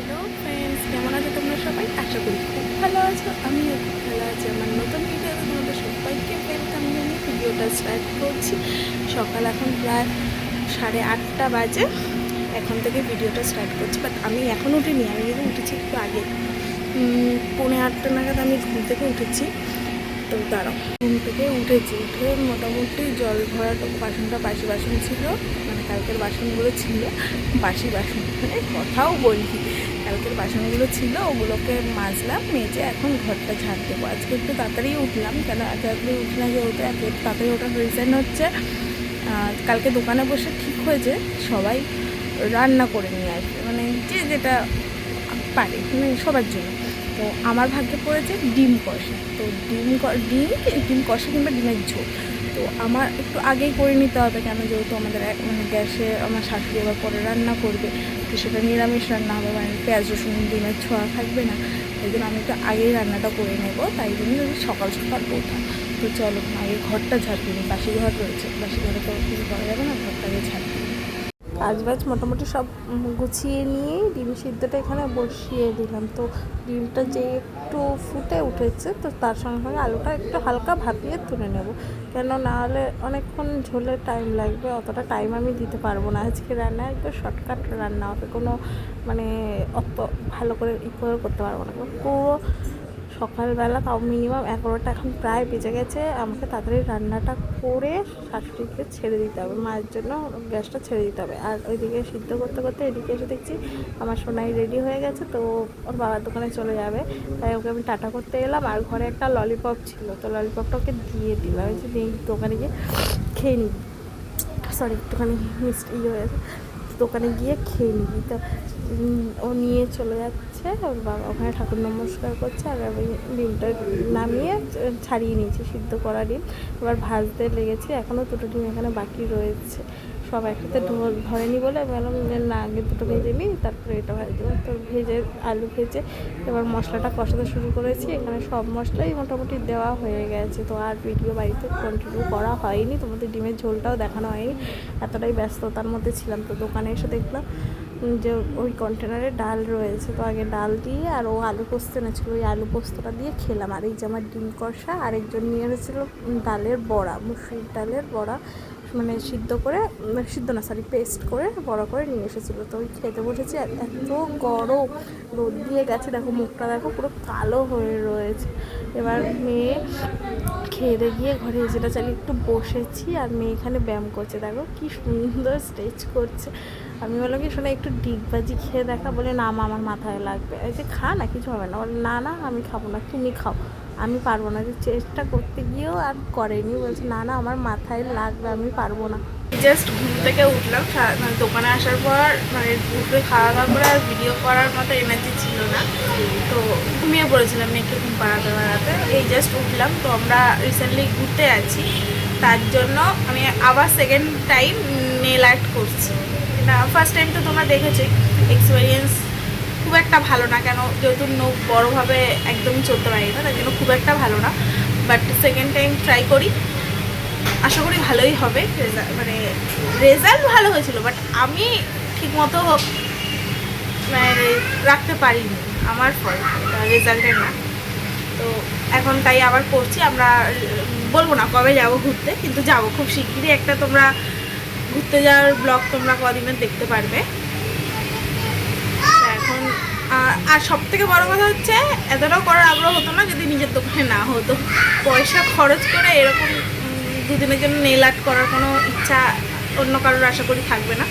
Hello friends, কেমন আছো তোমরা সবাই? আশা করি খুব ভালো আছো। আমিও খুব ভালো আছি। আমার নতুন ভিডিওতে তোমাদের সবাইকে ওয়েলকাম জানিয়ে ভিডিওটা স্টার্ট করছি। সকাল এখন প্রায় 8:30 বাজে। এখন থেকে ভিডিওটা স্টার্ট করছি, বাট আমি এখন উঠিনি, আমি কিন্তু উঠেছি একটু আগে। 7:45 নাগাদ আমি ঘুম থেকে উঠেছি। তো দাঁড়াও, ঘুম থেকে উঠে মোটামুটি জল ভরাটা বাসি বাসন ছিল, মানে কালকের বাসনগুলো ছিল, বাসি বাসন মানে কথাও বলি, কালকের বাসনগুলো ছিল, ওগুলোকে মাজলাম, মেজে এখন ঘরটা ঝাড় দেবো। আজকে একটু তাড়াতাড়ি উঠলাম, কেন তাড়াতাড়ি উঠলাম যেহেতু এত তাড়াতাড়ি ওঠার রিজন হচ্ছে কালকে দোকানে বসে ঠিক হয়েছে সবাই রান্না করে নিয়ে আসবে, মানে যে যেটা পারে, মানে সবার জন্য। তো আমার ভাগ্যে পড়েছে ডিম কষা। তো ডিম কষা কিংবা ডিমের ঝোল। তো আমার একটু আগেই করে নিতে হবে, কেন যেহেতু আমাদের মানে গ্যাসে আমার শাশুড়ি আবার পরে রান্না করবে, তো সেটা নিরামিষ রান্না হবে, মানে পেঁয়াজ রসুন ডিমের ছোঁয়া থাকবে না। এই জন্য আমি একটু আগেই রান্নাটা করে নেব, তাই জন্য সকাল সকাল ওঠা। তো চলো আগে ঘরটা ঝাড় দিই, বাসি ঘর রয়েছে, বাসি ঘরে তো কিছু করা যাবে না, ঘরটাকে ঝাড় দিই। কাজবাজ মোটামুটি সব গুছিয়ে নিয়েই ডিম সিদ্ধটা এখানে বসিয়ে দিলাম। তো ডিমটা যে একটু ফুটে উঠেছে, তো তার সঙ্গে সঙ্গে আলুটা একটু হালকা ভাপিয়ে তুলে নেব, কেন না হলে অনেকক্ষণ ঝোলে টাইম লাগবে, অতটা টাইম আমি দিতে পারবো না। আজকে রান্না একটু শর্টকাট রান্না হবে, কোনো মানে অত ভালো করে করতে পারবো না। পুরো সকালবেলা তাও মিনিমাম 11টা এখন প্রায় বেজে গেছে, আমাকে তাড়াতাড়ি রান্নাটা করে শাশুড়িকে ছেড়ে দিতে হবে, মায়ের জন্য গ্যাসটা ছেড়ে দিতে হবে। আর ওইদিকে সিদ্ধ করতে করতে এদিকে এসে দেখছি আমার সোনাই রেডি হয়ে গেছে, তো ওর বাবার দোকানে চলে যাবে, তাই ওকে আমি টাটা করতে এলাম। আর ঘরে একটা ললিপপ ছিল, তো ললিপপটা ওকে দিয়ে দিলাম, ওই যে দোকানে গিয়ে খেয়ে নিবি, সরি একটুখানি মিষ্টি হয়েছে, দোকানে গিয়ে খেয়ে নিবি। তো ও নিয়ে চলে যাচ্ছে, ওর বাবা ওখানে ঠাকুর নমস্কার করছে, আর আমি ডিমটা নামিয়ে ছাড়িয়ে নিয়েছি, সিদ্ধ করা ডিম এবার ভাজতে লেগেছি। এখনও দুটো ডিম এখানে বাকি রয়েছে, সব একসাথে ধরেনি বলে আমি বললাম যে না, আগে দুটো ভেজে নিই তারপরে এটা ভাজ দেবো। তো ভেজে আলু ভেজে এবার মশলাটা কষাতে শুরু করেছি, এখানে সব মশলাই মোটামুটি দেওয়া হয়ে গেছে। তো আর ভিডিও বাড়িতে কন্টিনিউ করা হয়নি, তোমাদের ডিমের ঝোলটাও দেখানো হয়নি, এতটাই ব্যস্ততার মধ্যে ছিলাম। তো দোকানে এসে দেখলাম যে ওই কন্টেনারে ডাল রয়েছে, তো আগে ডাল দিয়ে আর ও আলু পোস্ত এনেছিল, ওই আলু পোস্তটা দিয়ে খেলাম। আর এই যে আমার ডিম কষা, আরেকজন নিয়ে এসেছিলো ডালের বড়া, মুসুরির ডালের বড়া, মানে পেস্ট করে বড় করে নিয়ে এসেছিলো। তো ওই খেতে বসেছি, আর এত গরম, রোদ দিয়ে গেছে, দেখো মুখটা দেখো পুরো কালো হয়ে রয়েছে। এবার মেয়ে খেয়ে গিয়ে ঘরে যেটা চালিয়ে একটু বসেছি, আর মেয়ে এখানে ব্যায়াম করছে, দেখো কি সুন্দর স্ট্রেচ করছে। আমি বললাম কি শোনা একটু ডিগবাজি খেয়ে দেখা, বলে না মা আমার মাথায় লাগবে। এই যে খা না, কিছু হবে না। বলে না না আমি খাবো না, তুমি খাও, আমি পারবো না। যে চেষ্টা করতে গিয়েও আর করেনি, বলছে না না আমার মাথায় লাগবে, আমি পারবো না। জাস্ট ঘুম থেকে উঠলাম, মানে দোকানে আসার পর মানে উঠে খাওয়া দাওয়া করে আর ভিডিও করার মতো এনার্জি ছিল না, তো ঘুমিয়ে পড়েছিলাম মেয়েকে ঘুম পাড়াতে এই জাস্ট উঠলাম। তো আমরা রিসেন্টলি ঘুরতে আছি, তার জন্য আমি আবার সেকেন্ড টাইম নেল আর্ট করছি। এটা ফার্স্ট টাইম তো তোমরা দেখেছি, এক্সপিরিয়েন্স খুব একটা ভালো না, কেন যেহেতু নখ বড়োভাবে একদম চলতে পারি না, তার জন্য খুব একটা ভালো না। বাট সেকেন্ড টাইম ট্রাই করি, আশা করি ভালোই হবে। মানে রেজাল্ট ভালো হয়েছিল, বাট আমি ঠিকমতো মানে রাখতে পারিনি, আমার ফল রেজাল্টের না। তো এখন তাই আবার করছি। আমরা বলবো না কবে যাব ঘুরতে, কিন্তু যাব খুব শিগগিরই। একটা তোমরা ঘুরতে যাওয়ার ব্লগ তোমরা কদিনের দেখতে পারবে। এখন আর সব থেকে বড়ো কথা হচ্ছে, এতটাও করার আগ্রহ হতো না যদি নিজের দোকানে না হতো। পয়সা খরচ করে এরকম দুদিনের জন্য নেল আর্ট করার কোনো ইচ্ছা অন্য কারোর আশা করি থাকবে না,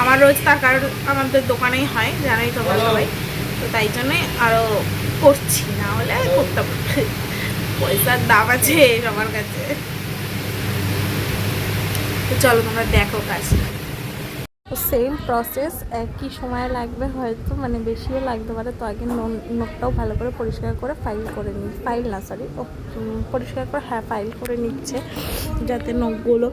আমার রয়েছে, তার কারণ আমাদের দোকানেই হয়, জানাই তোমরা সবাই। তো তাই জন্যে আরও করছি, না হলে করতাম। পয়সার দাম আছে সবার কাছে। তো চলো তোমরা দেখো কাজটা। সেম প্রসেস, একই সময় লাগবে হয়তো, মানে বেশিও লাগতে পারে। তো আগে নখটাও ভালো করে পরিষ্কার করে পরিষ্কার করে ফাইল করে নিচ্ছে, যাতে নখগুলো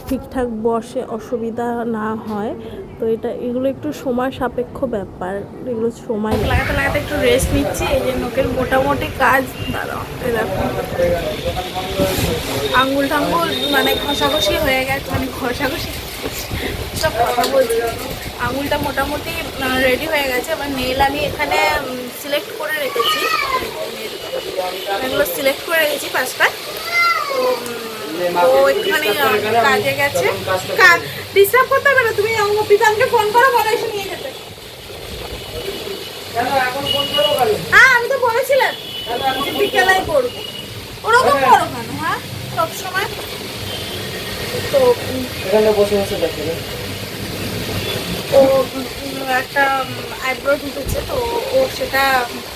ঠিকঠাক বসে, অসুবিধা না হয়। তো এগুলো একটু সময় সাপেক্ষ ব্যাপার, এগুলো সময় লাগাতে একটু রেস্ট নিচ্ছি। এই যে নখের মোটামুটি কাজ, দাঁড়াও এরকম আঙ্গুল টাঙ্গুল মানে ঘষাঘষি হয়ে গেছে, মানে ঘষাঘষি সব কথা বলছি, আঙুলটা মোটামুটি রেডি হয়ে গেছে। এবার নেল আমি এখানে সিলেক্ট করে রেখেছি, এগুলো সিলেক্ট করে রেখেছি পাঁচটা। তো ও একটুখানি কাজে গেছে, ডিস্টার্ব করতে হবে না, তুমি পিতানকে ফোন করো, বলো এসে নিয়ে যেতে। হ্যাঁ আমি তো বলেছিলাম বিকেলাই করবো, ওরকম করো কেন? হ্যাঁ সবসময় তো ও একটা আইব্রো ঢুকেছে, তো ও সেটা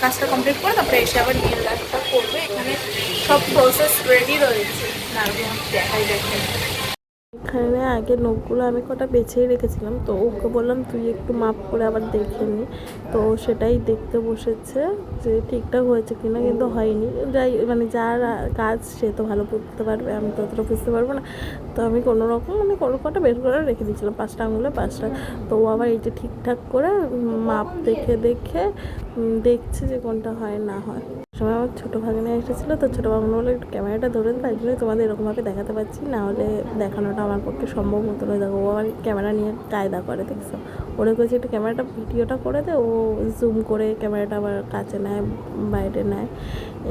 কাজটা কমপ্লিট করে তারপরে এসে আবার নেল আর্টটা করবে। এখানে সব প্রসেস রেডি রয়েছে, দেখাই দেখাই। এখানে আগে নখগুলো আমি কটা বেছেই রেখেছিলাম, তো ওকে বললাম তুই একটু মাপ করে আবার দেখে নি। তো সেটাই দেখতে বসেছে যে ঠিকঠাক হয়েছে কিনা, কিন্তু হয়নি। যাই মানে যার কাজ সে তো ভালো বুঝতে পারবে, আমি তো অতটা বুঝতে পারবো না। তো আমি কোনো রকম মানে কোনো কটা বের করে রেখে দিয়েছিলাম, 5টা আঙুলে 5টা। তো ও আবার এই যে ঠিকঠাক করে মাপ দেখে দেখে দেখছে যে কোনটা হয় না হয়। সময় আমার ছোটো ভাগিনা এসেছিলো, তো ছোটো ভাগিনা বলে একটু ক্যামেরাটা ধরে তাই জন্য তোমাদের এরকমভাবে দেখাতে পারছি, না হলে দেখানোটা আমার পক্ষে সম্ভব হতো না। দেখো ও আমার ক্যামেরা নিয়ে কায়দা করে, দেখছো? ওরে করেছি একটু ক্যামেরাটা ভিডিওটা করে দে, ও জুম করে ক্যামেরাটা আবার কাছে নেয়, বাইরে নেয়,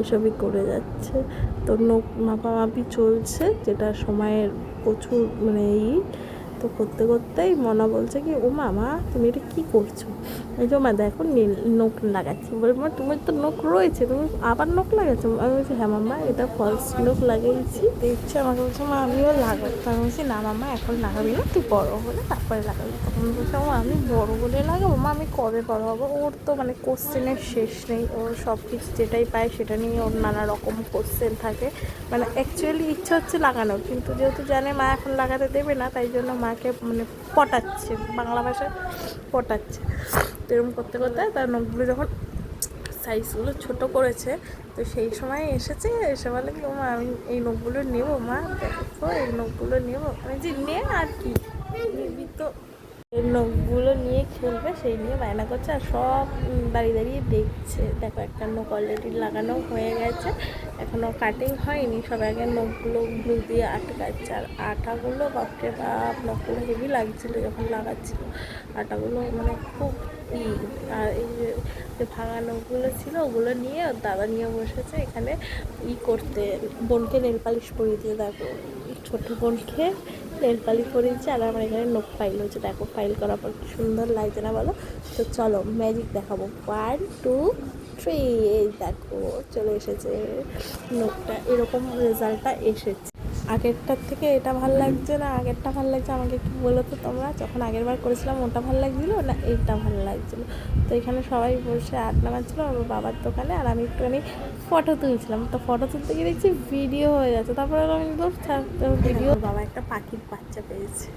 এসবই করে যাচ্ছে। তো নখ মাপামাপি চলছে, যেটা সময়ের প্রচুর মানে তো করতে করতেই মনা বলছে কি ও মামা তুমি এটা কী করছো? এই যে মা দেখো নখ লাগাচ্ছি, বলে মা তোমার তো নখ রয়েছে, তুমি আবার নখ লাগাচ্ছো? আমি বলছি হ্যাঁ মাম্মা এটা ফলস নখ লাগিয়েছি। দেখছি আমাকে বলছে মা আমিও লাগাবো। আমি বলছি না মাম্মা এখন লাগাবি না, তুই বড় হলে তারপরে লাগাবি। তখন বলছে মা আমি বড় হলে লাগাবো? মা আমি কবে বড় হবো? ওর তো মানে কোশ্চেনের শেষ নেই, ওর সব কিছু যেটাই পায় সেটা নিয়ে ওর নানা রকম কোশ্চেন থাকে। মানে অ্যাকচুয়ালি ইচ্ছা হচ্ছে লাগানোর, কিন্তু যেহেতু জানে মা এখন লাগাতে দেবে না, তাই জন্য মাকে মানে পটাচ্ছে, বাংলা ভাষায় পটাচ্ছে। এরকম করতে করতে তার নখগুলো যখন সাইজগুলো ছোটো করেছে, তো সেই সময় এসেছে, এসে বলে কি মা আমি এই নখগুলো নেবো, মা দেখো এই নখগুলো নেবো। আমি যে নে আর কি নিবি, তো এই নখগুলো নিয়ে খেলবে সেই নিয়ে বায়না করছে। আর সব দাঁড়িয়ে দাঁড়িয়ে দেখছে। দেখো একটা নখ অলরেডি লাগানো হয়ে গেছে, এখনও কাটিং হয়নি। সব আগে নখগুলো গ্লু দিয়ে আটকাচ্ছে, আর আটাগুলো বাপরে বাপ, নখগুলো হেভি লাগছিলো যখন লাগাচ্ছিল, আটাগুলো মানে খুব আর এই যে ভাঙা নখগুলো ছিল ওগুলো নিয়ে ওর দাদা নিয়ে বসেছে এখানে করতে, বোনকে নেল পালিশ পরিয়ে দিয়ে। দেখো ছোটো বোনকে নেল পালিশ পরিয়েছে, আর আমার এখানে নখ ফাইল হচ্ছে। দেখো ফাইল করার পর কি সুন্দর লাগছে না বলো? তো চলো ম্যাজিক দেখাবো, 1 2 3, এই দেখো চলে এসেছে নখটা, এরকম রেজাল্টটা এসেছে। আগেরটার থেকে এটা ভালো লাগছে না আগেরটা ভালো লাগছে? আমাকে একটু বলো তো তোমরা, যখন আগের বার করেছিলাম ওটা ভালো লাগছিলো না এইটা ভালো লাগছিলো? তো এখানে সবাই বসে আড্ডা মারছিলো আমার বাবার দোকানে, আর আমি একটুখানি ফটো তুলছিলাম। তো ফটো তুলতে গিয়ে দেখছি ভিডিও হয়ে যাচ্ছে, তারপরে আমি ভিডিও, বাবা একটা পাখির বাচ্চা পেয়েছে।